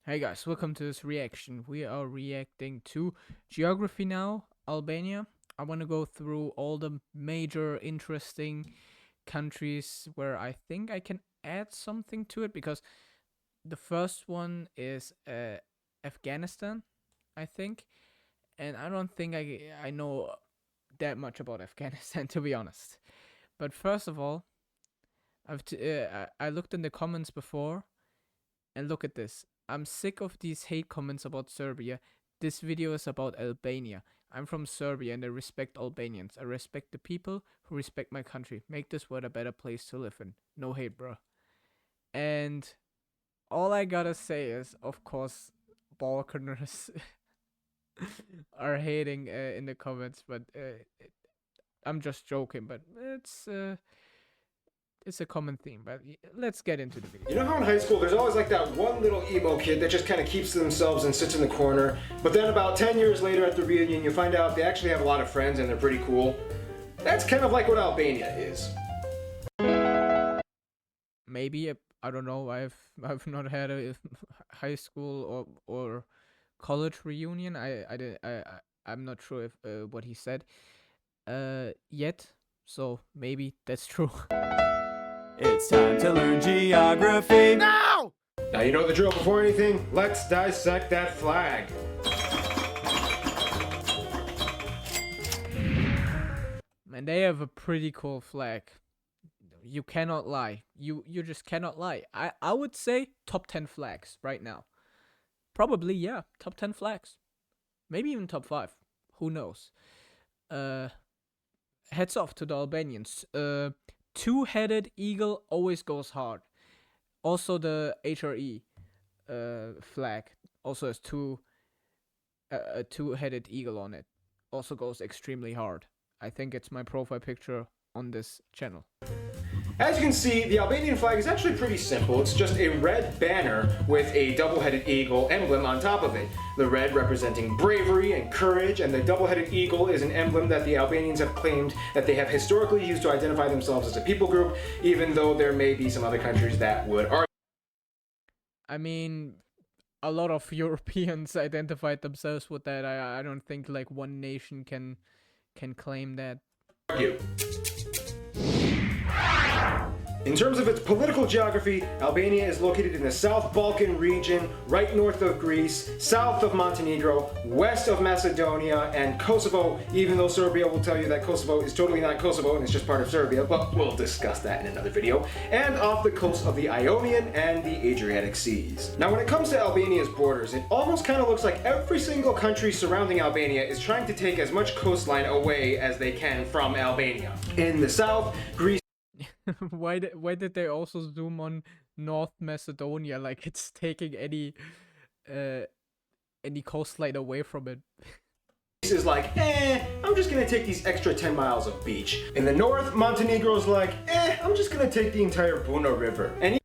Hey guys, welcome to this reaction. We are reacting to geography now, Albania. I want to go through all the major interesting countries where I think I can add something to it, because the first one is Afghanistan, I think, and I don't think I know that much about Afghanistan, to be honest. But first of all, I looked in the comments before, and look at this. I'm sick of these hate comments about Serbia. This video is about Albania. I'm from Serbia and I respect Albanians. I respect the people who respect my country. Make this world a better place to live in. No hate, bro. And all I gotta say is, of course, Balkaners are hating in the comments, but I'm just joking. But it's a common theme, but let's get into the video. You know how in high school there's always like that one little emo kid that just kind of keeps to themselves and sits in the corner, but then about 10 years later at the reunion you find out they actually have a lot of friends and they're pretty cool? That's kind of like what Albania is. Maybe, I don't know, I've not had a high school or college reunion. I'm not sure if what he said yet, so maybe that's true. It's time to learn geography. Now! Now you know the drill. Before anything, let's dissect that flag. Man, they have a pretty cool flag. You cannot lie. You just cannot lie. I would say top 10 flags right now. Probably, yeah, top 10 flags. Maybe even top 5. Who knows? Heads off to the Albanians. Two-headed eagle always goes hard. Also, the HRE flag also has a two-headed eagle on it. Also goes extremely hard. I think it's my profile picture on this channel. As you can see, the Albanian flag is actually pretty simple. It's just a red banner with a double-headed eagle emblem on top of it. The red representing bravery and courage, and the double-headed eagle is an emblem that the Albanians have claimed that they have historically used to identify themselves as a people group, even though there may be some other countries that would argue. I mean, a lot of Europeans identified themselves with that. I don't think like one nation can claim that. In terms of its political geography, Albania is located in the South Balkan region, right north of Greece, south of Montenegro, west of Macedonia, and Kosovo, even though Serbia will tell you that Kosovo is totally not Kosovo and it's just part of Serbia, but we'll discuss that in another video, and off the coast of the Ionian and the Adriatic Seas. Now when it comes to Albania's borders, it almost kind of looks like every single country surrounding Albania is trying to take as much coastline away as they can from Albania. In the south, Greece. Why did they also zoom on North Macedonia like it's taking any coastline away from it? Is like, I'm just gonna take these extra 10 miles of beach. In the north, Montenegro's like, I'm just gonna take the entire Buna River. And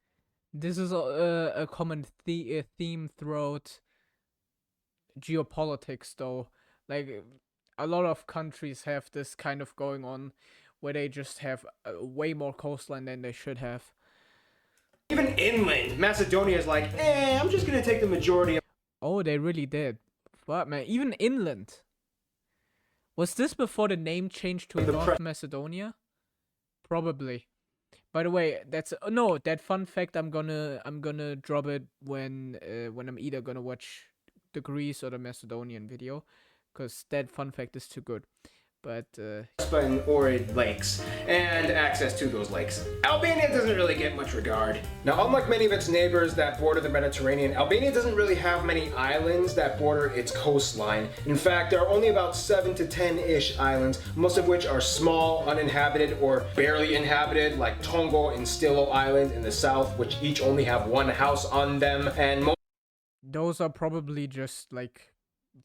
this is a common theme throughout geopolitics, though. Like, a lot of countries have this kind of going on, where they just have way more coastline than they should have. Even inland, Macedonia is like, I'm just gonna take the majority of. Oh, they really did. What, man? Even inland. Was this before the name changed to North Macedonia? Probably. By the way, that's no, that fun fact I'm gonna drop it when I'm either gonna watch the Greece or the Macedonian video, cause that fun fact is too good. But and arid lakes and access to those lakes. Albania doesn't really get much regard. Now, unlike many of its neighbors that border the Mediterranean, Albania doesn't really have many islands that border its coastline. In fact, there are only about 7 to 10-ish islands, most of which are small, uninhabited, or barely inhabited, like Tongo and Stilo Island in the south, which each only have one house on them, and those are probably just like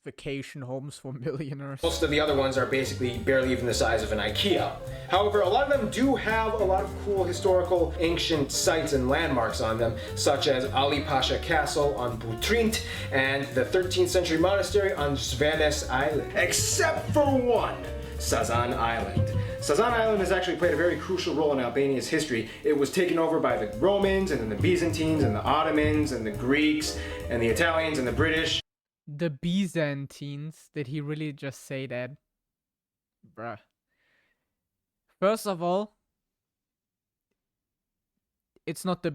vacation homes for millionaires. Most of the other ones are basically barely even the size of an IKEA. However, a lot of them do have a lot of cool historical ancient sites and landmarks on them, such as Ali Pasha Castle on Butrint and the 13th century monastery on Zvenes Island. Except for one. Sazan Island. Sazan Island has actually played a very crucial role in Albania's history. It was taken over by the Romans, and then the Byzantines, and the Ottomans, and the Greeks, and the Italians, and the British. The Byzantines. Did he really just say that? Bruh. First of all, it's not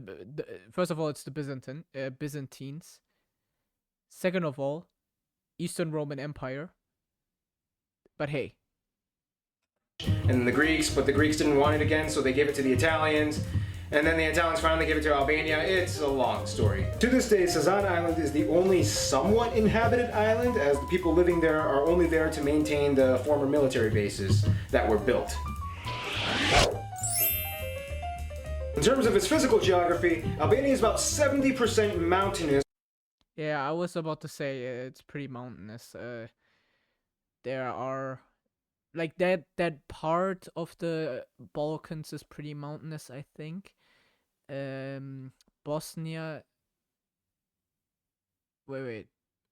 first of all, it's the Byzantines. Second of all, Eastern Roman Empire. But hey. And the Greeks, but the Greeks didn't want it again, so they gave it to the Italians. And then the Italians finally gave it to Albania. It's a long story. To this day, Sazan Island is the only somewhat inhabited island, as the people living there are only there to maintain the former military bases that were built. In terms of its physical geography, Albania is about 70% mountainous. Yeah, I was about to say it's pretty mountainous. There are like that part of the Balkans is pretty mountainous, I think. Bosnia. Wait.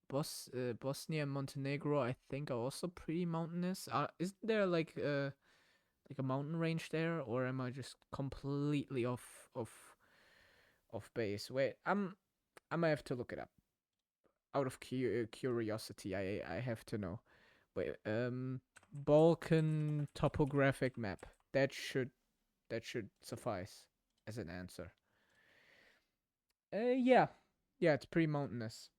Bosnia and Montenegro, I think, are also pretty mountainous. Isn't there like a mountain range there, or am I just completely off base? Wait, I might have to look it up. Out of curiosity, I have to know. Wait, Balkan topographic map. That should suffice as an answer. Yeah, it's pretty mountainous.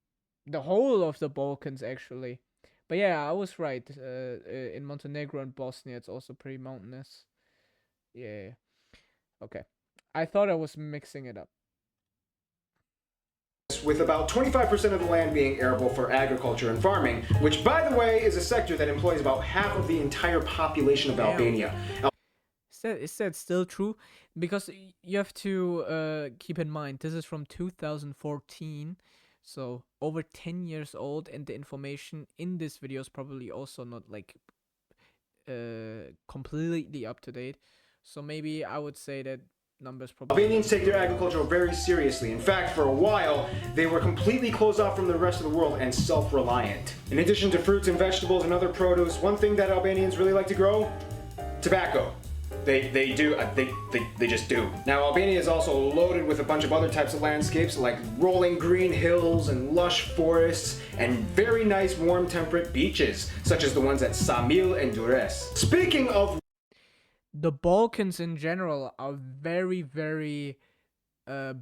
The whole of the Balkans, actually. But yeah, I was right. In Montenegro and Bosnia, it's also pretty mountainous. Yeah. Okay. I thought I was mixing it up. With about 25% of the land being arable for agriculture and farming, which, by the way, is a sector that employs about half of the entire population of Albania. Is that still true? Because you have to keep in mind, this is from 2014, so over 10 years old, and the information in this video is probably also not like completely up to date. So maybe I would say that numbers probably... Albanians take their agriculture very seriously. In fact, for a while, they were completely closed off from the rest of the world and self-reliant. In addition to fruits and vegetables and other produce, one thing that Albanians really like to grow? Tobacco. They just do. Now, Albania is also loaded with a bunch of other types of landscapes, like rolling green hills and lush forests, and very nice warm temperate beaches, such as the ones at Samil and Durrës. Speaking of... The Balkans in general are very, very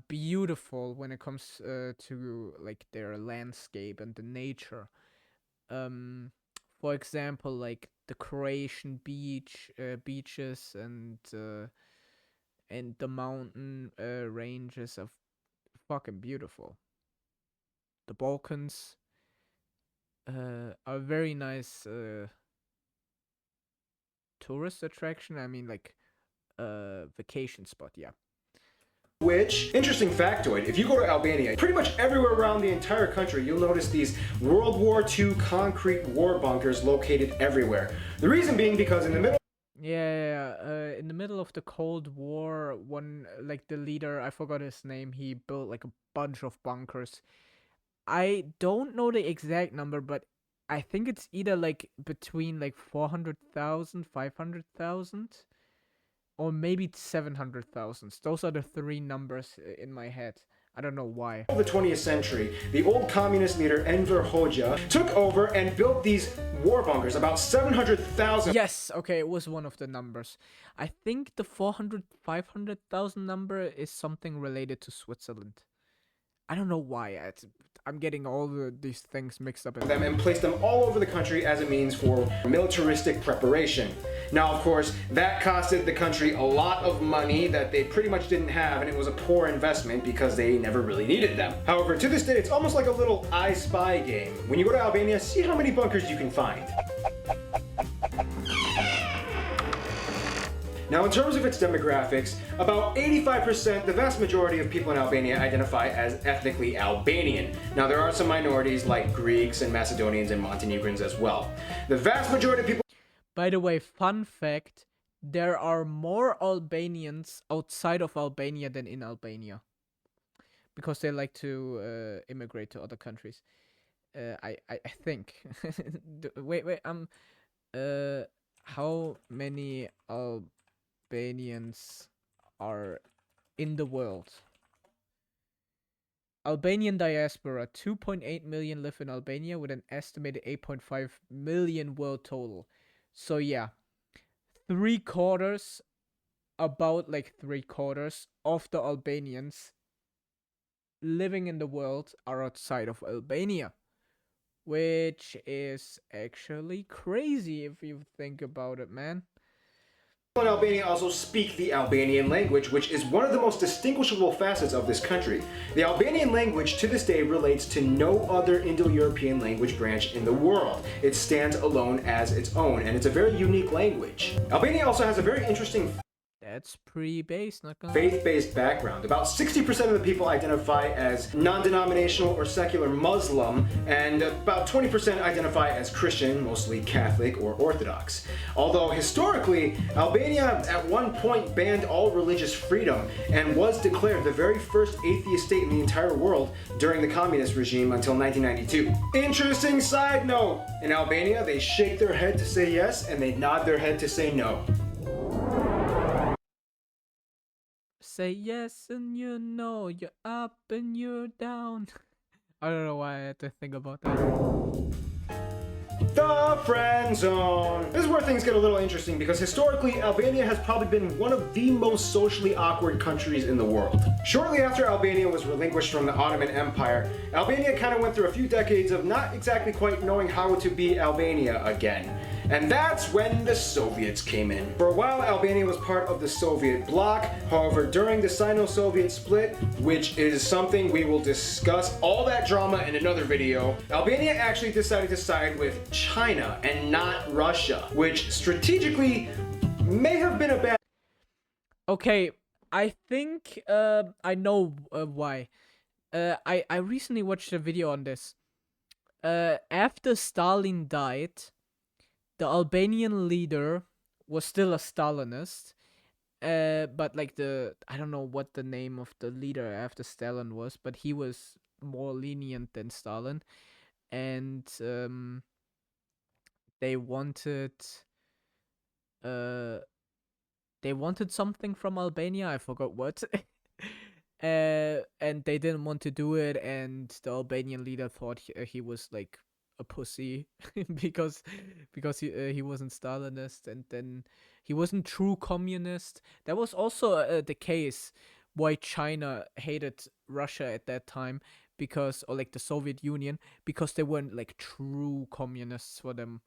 beautiful when it comes to like their landscape and the nature. For example, like the Croatian beaches and the mountain ranges are fucking beautiful. The Balkans are very nice tourist attraction. I mean, like vacation spot. Yeah. Which, interesting factoid, if you go to Albania, pretty much everywhere around the entire country, you'll notice these World War II concrete war bunkers located everywhere. The reason being because in the middle... in the middle of the Cold War, one, like the leader, I forgot his name, he built like a bunch of bunkers. I don't know the exact number, but I think it's either like between like 400,000, 500,000. Or maybe 700,000. Those are the three numbers in my head. I don't know why. In the 20th century, the old communist leader Enver Hoxha took over and built these war bunkers, about 700,000. Yes, okay, it was one of the numbers. I think the 400, 500,000 number is something related to Switzerland. I don't know why. I'm getting all these things mixed up. Them and placed them all over the country as a means for militaristic preparation. Now, of course, that costed the country a lot of money that they pretty much didn't have, and it was a poor investment because they never really needed them. However, to this day, it's almost like a little I Spy game. When you go to Albania, see how many bunkers you can find. Now, in terms of its demographics, about 85%, the vast majority of people in Albania identify as ethnically Albanian. Now, there are some minorities like Greeks and Macedonians and Montenegrins as well. The vast majority of people... By the way, fun fact, there are more Albanians outside of Albania than in Albania. Because they like to immigrate to other countries. I think. Wait, How many Albanians are in the world? Albanian diaspora, 2.8 million live in Albania with an estimated 8.5 million world total. So yeah, three quarters, about like three quarters of the Albanians living in the world are outside of Albania, which is actually crazy if you think about it, man. In Albania also speak the Albanian language, which is one of the most distinguishable facets of this country. The Albanian language to this day relates to no other Indo-European language branch in the world. It stands alone as its own, and it's a very unique language. Albania also has a very interesting That's pretty base, not gonna faith-based background. About 60% of the people identify as non-denominational or secular Muslim, and about 20% identify as Christian, mostly Catholic or Orthodox. Although historically, Albania at one point banned all religious freedom and was declared the very first atheist state in the entire world during the communist regime until 1992. Interesting side note, in Albania they shake their head to say yes and they nod their head to say no. say yes and you know you're up and you're down. I don't know why I had to think about that. The friend zone. This is where things get a little interesting because historically, Albania has probably been one of the most socially awkward countries in the world. Shortly after Albania was relinquished from the Ottoman Empire, Albania kind of went through a few decades of not exactly quite knowing how to be Albania again. And that's when the Soviets came in. For a while, Albania was part of the Soviet bloc. However, during the Sino-Soviet split, which is something we will discuss all that drama in another video, Albania actually decided to side with China and not Russia, which strategically may have been a bad. Okay, I think I know why. I recently watched a video on this. After Stalin died, the Albanian leader was still a Stalinist, but like I don't know what the name of the leader after Stalin was, but he was more lenient than Stalin, and they wanted uh they wanted something from Albania. I forgot what. And they didn't want to do it, and the Albanian leader thought he was like a pussy because he wasn't Stalinist, and then he wasn't true communist. That was also the case why China hated Russia at that time, because, or like the Soviet Union, because they weren't like true communists for them,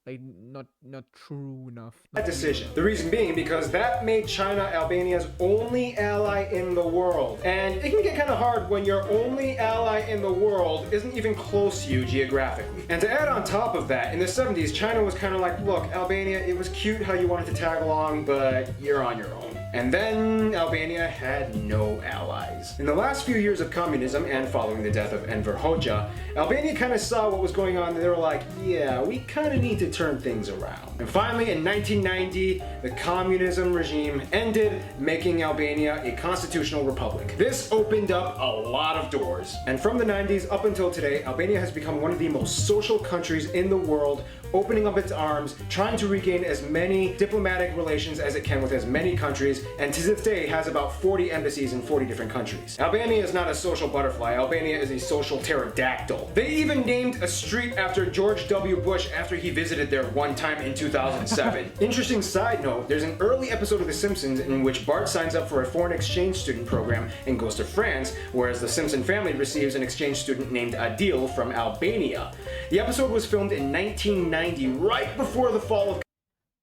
like not true enough. That decision. The reason being because that made China Albania's only ally in the world. And it can get kind of hard when your only ally in the world isn't even close to you geographically. And to add on top of that, in the 70s, China was kind of like, look, Albania, it was cute how you wanted to tag along, but you're on your own. And then Albania had no allies. In the last few years of communism and following the death of Enver Hoxha, Albania kind of saw what was going on and they were like, yeah, we kind of need to turn things around. And finally, in 1990, the communism regime ended, making Albania a constitutional republic. This opened up a lot of doors. And from the 90s up until today, Albania has become one of the most social countries in the world, opening up its arms, trying to regain as many diplomatic relations as it can with as many countries, and to this day has about 40 embassies in 40 different countries. Albania is not a social butterfly, Albania is a social pterodactyl. They even named a street after George W. Bush after he visited there one time in 2007. Interesting side note, there's an early episode of The Simpsons in which Bart signs up for a foreign exchange student program and goes to France, whereas the Simpson family receives an exchange student named Adil from Albania. The episode was filmed in 1990, right before the fall of.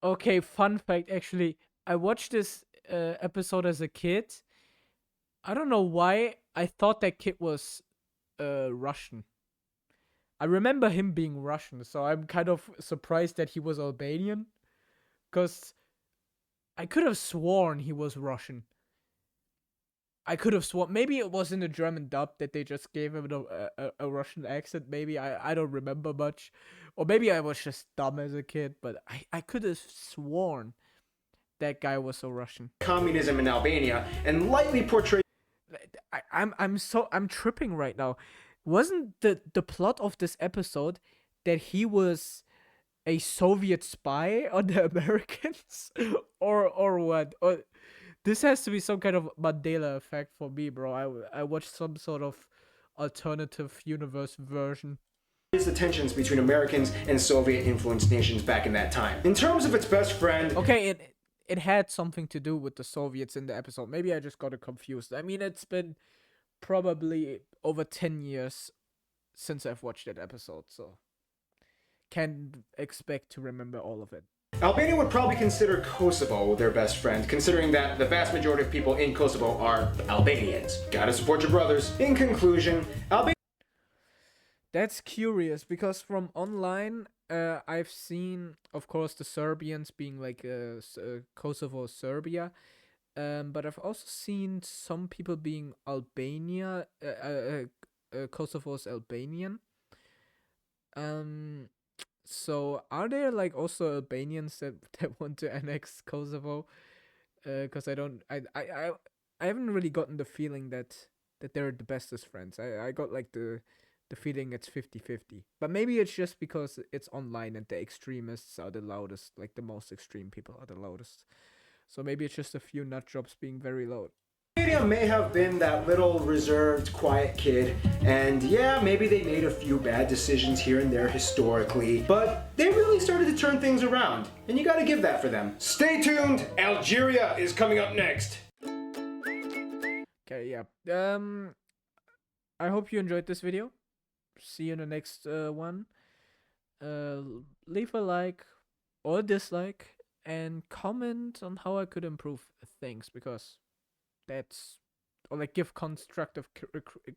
Okay, fun fact, actually, I watched this episode as a kid. I don't know why I thought that kid was Russian. I remember him being Russian, so I'm kind of surprised that he was Albanian, because I could have sworn he was Russian. I could have sworn, maybe it was in the German dub that they just gave him a Russian accent. Maybe I don't remember much, or maybe I was just dumb as a kid. But I could have sworn that guy was so Russian. Communism in Albania and lightly portrayed. I'm tripping right now. Wasn't the plot of this episode that he was a Soviet spy on the Americans, or what? Or this has to be some kind of Mandela effect for me, bro. I watched some sort of alternative universe version. The tensions between Americans and Soviet influenced nations back in that time. In terms of its best friend, Okay, it had something to do with the Soviets in the episode. Maybe I just got it confused. I mean, it's been probably over 10 years since I've watched that episode, so can't expect to remember all of it. Albania would probably consider Kosovo their best friend, considering that the vast majority of people in Kosovo are Albanians. Gotta support your brothers. In conclusion, Albania. That's curious because from online, I've seen, of course, the Serbians being like Kosovo, Serbia, but I've also seen some people being Albania, Kosovo's Albanian. Um, so are there like also Albanians that that want to annex Kosovo? Because I don't, I haven't really gotten the feeling that they're the bestest friends. I got like the feeling it's 50-50. But maybe it's just because it's online and the extremists are the loudest, like the most extreme people are the loudest. So maybe it's just a few nut jobs being very loud. Albania may have been that little reserved, quiet kid, and yeah, maybe they made a few bad decisions here and there historically, but they really started to turn things around, and you gotta give that for them. Stay tuned, Algeria is coming up next. Okay, yeah. I hope you enjoyed this video. See you in the next one. Leave a like or dislike and comment on how I could improve things, because that's, or like give constructive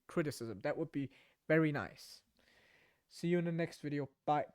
criticism. That would be very nice. See you in the next video. Bye.